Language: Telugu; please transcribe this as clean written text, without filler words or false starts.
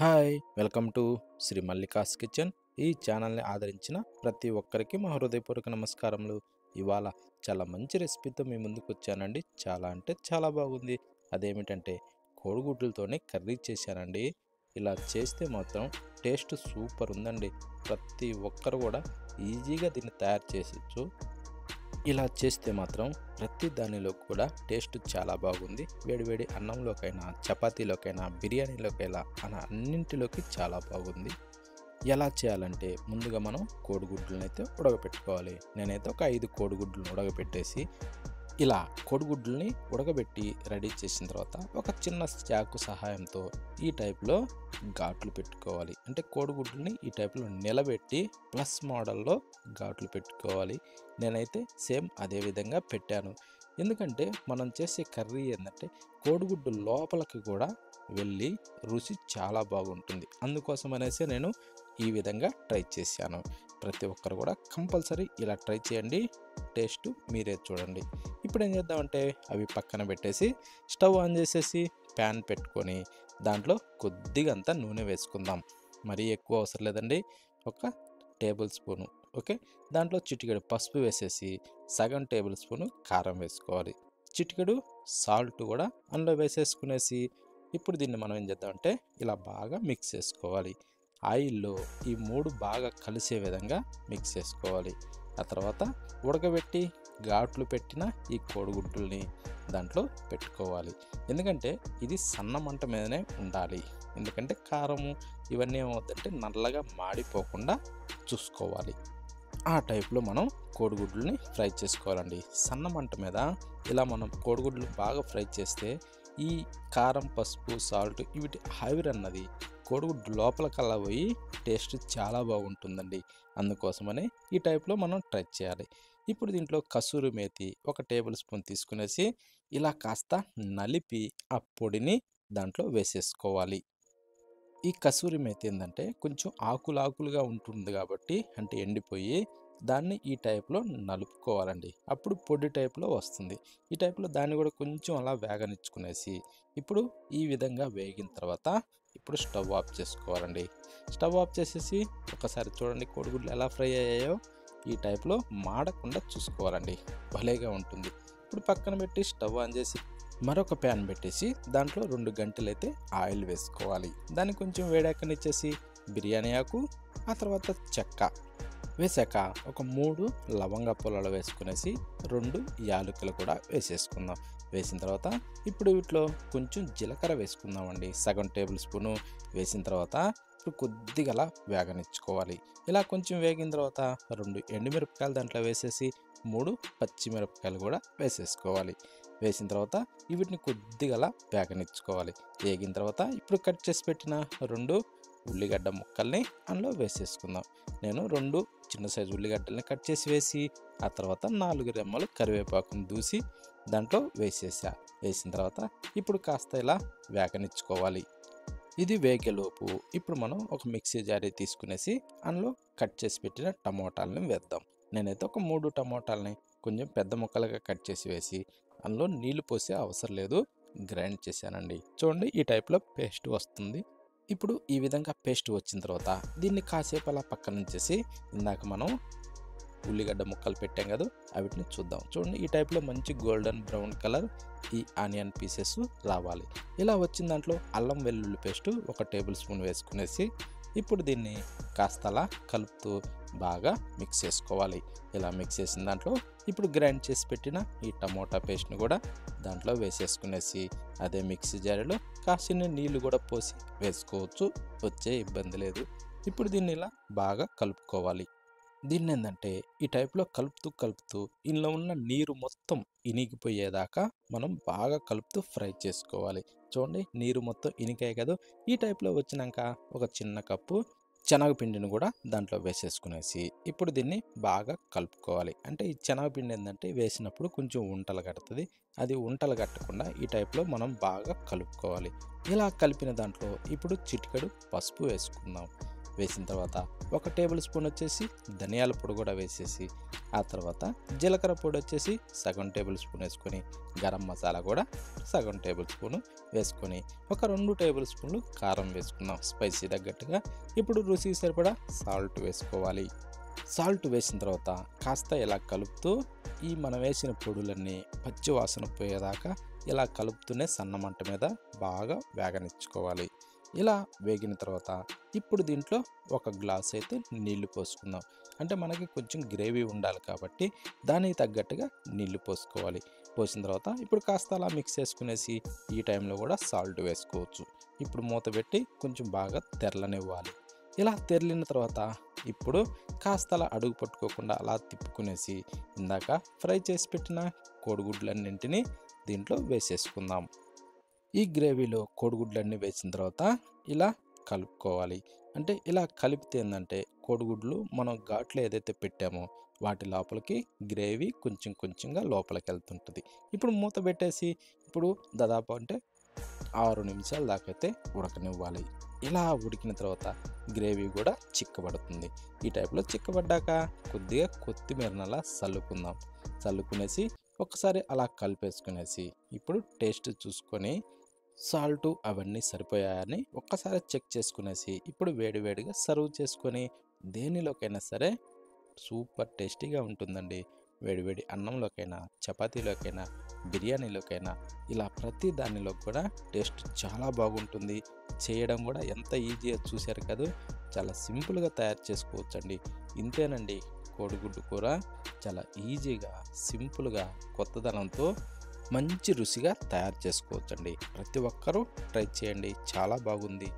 Hi welcome to Sri Mallika's kitchen. ఈ ఛానల్ని ఆదరించిన ప్రతి ఒక్కరికి మా హృదయపూర్వక నమస్కారములు. ఇవాళ చాలా మంచి రెసిపీతో మీ ముందుకు వచ్చానండి. చాలా అంటే చాలా బాగుంది. అదేమిటంటే కోడిగుడ్లతోనే కర్రీ చేశానండి. ఇలా చేస్తే మాత్రం టేస్ట్ సూపర్ ఉందండి. ప్రతి ఒక్కరు కూడా ఈజీగా దీన్ని తయారు చేసొచ్చు. ఇలా చేస్తే మాత్రం ప్రతి దానిలో కూడా టేస్ట్ చాలా బాగుంది. వేడివేడి అన్నంలోకైనా, చపాతీలోకైనా, బిర్యానీలోకైనా అన్నింటిలోకి చాలా బాగుంది. ఎలా చేయాలంటే ముందుగా మనం కోడిగుడ్లను అయితే ఉడకపెట్టుకోవాలి. నేనైతే ఒక 5 కోడిగుడ్లను ఉడకపెట్టేసి ఇలా కోడిగుడ్లని ఉడకబెట్టి రెడీ చేసిన తర్వాత ఒక చిన్న చాకు సహాయంతో ఈ టైప్లో ఘాట్లు పెట్టుకోవాలి. అంటే కోడిగుడ్లని ఈ టైప్లో నిలబెట్టి ప్లస్ మోడల్లో ఘాట్లు పెట్టుకోవాలి. నేనైతే సేమ్ అదే విధంగా పెట్టాను. ఎందుకంటే మనం చేసే కర్రీ ఏంటంటే కోడిగుడ్డు లోపలికి కూడా వెళ్ళి రుచి చాలా బాగుంటుంది. అందుకోసం అనేసి నేను ఈ విధంగా ట్రై చేశాను. ప్రతి ఒక్కరు కూడా కంపల్సరీ ఇలా ట్రై చేయండి. టేస్ట్ మీరే చూడండి. ఇప్పుడు ఏం చేద్దామంటే అవి పక్కన పెట్టేసి స్టవ్ ఆన్ చేసేసి ప్యాన్ పెట్టుకొని దాంట్లో కొద్దిగా అంతా నూనె వేసుకుందాం. మరీ ఎక్కువ అవసరం లేదండి. ఒక టేబుల్ స్పూను ఓకే. దాంట్లో చిటికెడు పసుపు వేసేసి సగం టేబుల్ స్పూను కారం వేసుకోవాలి. చిటికెడు సాల్ట్ కూడా అందులో వేసేసుకునేసి ఇప్పుడు దీన్ని మనం ఏం చేద్దామంటే ఇలా బాగా మిక్స్ చేసుకోవాలి. ఆయిల్లో ఈ 3 బాగా కలిసే విధంగా మిక్స్ చేసుకోవాలి. ఆ తర్వాత ఉడకబెట్టి ఘాట్లు పెట్టిన ఈ కోడిగుడ్డుల్ని దాంట్లో పెట్టుకోవాలి. ఎందుకంటే ఇది సన్న మంట మీదనే ఉండాలి. ఎందుకంటే కారము ఇవన్నీ ఏమవుతుందంటే నల్లగా మాడిపోకుండా చూసుకోవాలి. ఆ టైప్లో మనం కోడిగుడ్లని ఫ్రై చేసుకోవాలండి. సన్న మంట మీద ఇలా మనం కోడిగుడ్లు బాగా ఫ్రై చేస్తే ఈ కారం, పసుపు, సాల్ట్ వీటి ఆవిరి అన్నది కోడిగుడ్డు లోపల కల్లా పోయి టేస్ట్ చాలా బాగుంటుందండి. అందుకోసమనే ఈ టైప్లో మనం ట్రై చేయాలి. ఇప్పుడు దీంట్లో కసూరి మేతి ఒక టేబుల్ స్పూన్ తీసుకునేసి ఇలా కాస్త నలిపి ఆ పొడిని దాంట్లో వేసేసుకోవాలి. ఈ కసూరి మేతి ఏంటంటే కొంచెం ఆకులుగా ఉంటుంది కాబట్టి అంటే ఎండిపోయి దాన్ని ఈ టైప్లో నలుపుకోవాలండి. అప్పుడు పొడి టైప్లో వస్తుంది. ఈ టైప్లో దాన్ని కూడా కొంచెం అలా వేగనిచ్చుకునేసి ఇప్పుడు ఈ విధంగా వేగిన తర్వాత ఇప్పుడు స్టవ్ ఆఫ్ చేసుకోవాలండి. స్టవ్ ఆఫ్ చేసేసి ఒకసారి చూడండి కోడిగుడ్లు ఎలా ఫ్రై అయ్యాయో. ఈ టైప్లో మాడకుండా చూసుకోవాలండి. భలేగా ఉంటుంది. ఇప్పుడు పక్కన పెట్టి స్టవ్ ఆన్ చేసి మరొక ప్యాన్ పెట్టేసి దాంట్లో 2 గంటలైతే ఆయిల్ వేసుకోవాలి. దాన్ని కొంచెం వేడాకనిచ్చేసి బిర్యానీ ఆకు, ఆ తర్వాత చెక్క వేసాక ఒక 3 లవంగ పొలాలు వేసుకునేసి 2 యాలకులు కూడా వేసేసుకుందాం. వేసిన తర్వాత ఇప్పుడు వీటిలో కొంచెం జీలకర్ర వేసుకుందామండి. సగం టేబుల్ స్పూను వేసిన తర్వాత ఇప్పుడు కొద్దిగా వేగనిచ్చుకోవాలి. ఇలా కొంచెం వేగిన తర్వాత 2 ఎండుమిరపకాయలు దాంట్లో వేసేసి 3 పచ్చిమిరపకాయలు కూడా వేసేసుకోవాలి. వేసిన తర్వాత వీటిని కొద్దిగా వేగనిచ్చుకోవాలి. వేగిన తర్వాత ఇప్పుడు కట్ చేసి పెట్టిన 2 ఉల్లిగడ్డ ముక్కల్ని అందులో వేసేసుకుందాం. నేను 2 చిన్న సైజు ఉల్లిగడ్డల్ని కట్ చేసి వేసి ఆ తర్వాత 4 రెమ్మలు కరివేపాకుని దూసి దాంట్లో వేసేసా. వేసిన తర్వాత ఇప్పుడు కాస్త ఇలా వేగనిచ్చుకోవాలి. ఇది వేగేలోపు ఇప్పుడు మనం ఒక మిక్సీ జారీ తీసుకునేసి అందులో కట్ చేసి పెట్టిన టమోటాలని వేద్దాం. నేనైతే ఒక 3 టమోటాలని కొంచెం పెద్ద ముక్కలుగా కట్ చేసి వేసి అందులో నీళ్లు పోసే అవసరం లేదు, గ్రైండ్ చేశానండి. చూడండి ఈ టైప్లో పేస్ట్ వస్తుంది. ఇప్పుడు ఈ విధంగా పేస్ట్ వచ్చిన తర్వాత దీన్ని కాసేపు అలా పక్కన ఉంచేసి ఇందాక మనం ఉల్లిగడ్డ ముక్కలు పెట్టాం కదా వీటిని చూద్దాం. చూడండి ఈ టైప్లో మంచి గోల్డెన్ బ్రౌన్ కలర్ ఈ ఆనియన్ పీసెస్ రావాలి. ఇలా వచ్చిన దాంట్లో అల్లం వెల్లుల్లి పేస్ట్ ఒక టేబుల్ స్పూన్ వేసుకునేసి ఇప్పుడు దీన్ని కాస్త అలా కలుపుతూ బాగా మిక్స్ చేసుకోవాలి. ఇలా మిక్స్ చేసిన దాంట్లో ఇప్పుడు గ్రైండ్ చేసి పెట్టిన ఈ టమోటా పేస్ట్ని కూడా దాంట్లో వేసేసుకునేసి అదే మిక్సీ జారీలో కాసిన నీళ్లు కూడా పోసి వేసుకోవచ్చు, వచ్చే ఇబ్బంది లేదు. ఇప్పుడు దీన్ని ఇలా బాగా కలుపుకోవాలి. దీన్ని ఏంటంటే ఈ టైప్లో కలుపుతూ ఇందులో ఉన్న నీరు మొత్తం ఇనిగిపోయేదాకా మనం బాగా కలుపుతూ ఫ్రై చేసుకోవాలి. చూడండి నీరు మొత్తం ఇనికాయి కదా. ఈ టైప్లో వచ్చినాక ఒక చిన్న కప్పు శనగపిండిని కూడా దాంట్లో వేసేసుకునేసి ఇప్పుడు దీన్ని బాగా కలుపుకోవాలి. అంటే ఈ శనగపిండి ఏంటంటే వేసినప్పుడు కొంచెం ఉంటలు కడుతుంది. అది ఉంటలు కట్టకుండా ఈ టైప్లో మనం బాగా కలుపుకోవాలి. ఇలా కలిపిన దాంట్లో ఇప్పుడు చిటికెడు పసుపు వేసుకుందాం. వేసిన తర్వాత 1 టేబుల్ స్పూన్ వచ్చేసి ధనియాల పొడి కూడా వేసేసి, ఆ తర్వాత జీలకర్ర పొడి వచ్చేసి సగం టేబుల్ స్పూన్ వేసుకొని, గరం మసాలా కూడా సగం టేబుల్ స్పూను వేసుకొని, ఒక 2 టేబుల్ స్పూన్లు కారం వేసుకున్నాం స్పైసీ తగ్గట్టుగా. ఇప్పుడు రుచికి సరిపడా సాల్ట్ వేసుకోవాలి. సాల్ట్ వేసిన తర్వాత కాస్త ఇలా కలుపుతూ ఈ మనం వేసిన పొడులన్నీ పచ్చి వాసన పోయేదాకా ఇలా కలుపుతూనే సన్న మంట మీద బాగా వేగనిచ్చుకోవాలి. ఇలా వేగిన తర్వాత ఇప్పుడు దీంట్లో 1 గ్లాస్ అయితే నీళ్లు పోసుకుందాం. అంటే మనకి కొంచెం గ్రేవీ ఉండాలి కాబట్టి దానికి తగ్గట్టుగా నీళ్లు పోసుకోవాలి. పోసిన తర్వాత ఇప్పుడు కాస్త అలా మిక్స్ చేసుకునేసి ఈ టైంలో కూడా సాల్ట్ వేసుకోవచ్చు. ఇప్పుడు మూత పెట్టి కొంచెం బాగా తెరలనివ్వాలి. ఇలా తెరిలిన తర్వాత ఇప్పుడు కాస్త అలా అడుగు పట్టుకోకుండా అలా తిప్పుకునేసి ఇందాక ఫ్రై చేసి పెట్టిన కోడిగుడ్లన్నింటినీ దీంట్లో వేసేసుకుందాం. ఈ గ్రేవీలో కోడిగుడ్లన్నీ వేసిన తర్వాత ఇలా కలుపుకోవాలి. అంటే ఇలా కలిపితే ఏంటంటే కోడిగుడ్లు మనం ఘాట్లో ఏదైతే పెట్టామో వాటి లోపలికి గ్రేవీ కొంచెం కొంచెంగా లోపలికి వెళ్తుంటుంది. ఇప్పుడు మూత పెట్టేసి ఇప్పుడు దాదాపు అంటే 6 నిమిషాల దాకా అయితే ఉడకనివ్వాలి. ఇలా ఉడికిన తర్వాత గ్రేవీ కూడా చిక్కబడుతుంది. ఈ టైప్లో చిక్కబడ్డాక కొద్దిగా కొత్తిమీరనలా చల్లుకుందాం. చల్లుకునేసి ఒకసారి అలా కలిపేసుకునేసి ఇప్పుడు టేస్ట్ చూసుకొని సాల్టు అవన్నీ సరిపోయాయని ఒక్కసారి చెక్ చేసుకునేసి ఇప్పుడు వేడివేడిగా సర్వ్ చేసుకొని దేనిలోకైనా సరే సూపర్ టేస్టీగా ఉంటుందండి. వేడివేడి అన్నంలోకైనా, చపాతీలోకైనా, బిర్యానీలోకైనా ఇలా ప్రతి దానిలో కూడా టేస్ట్ చాలా బాగుంటుంది. చేయడం కూడా ఎంత ఈజీగా చూశారు కదా. చాలా సింపుల్గా తయారు చేసుకోవచ్చండి. ఇంతేనండి, కోడిగుడ్డు కూర చాలా ఈజీగా, సింపుల్గా, కొత్తదనంతో మంచి రుచిగా తయారు చేసుకోవచ్చండి. ప్రతి ఒక్కరూ ట్రై చేయండి, చాలా బాగుంది.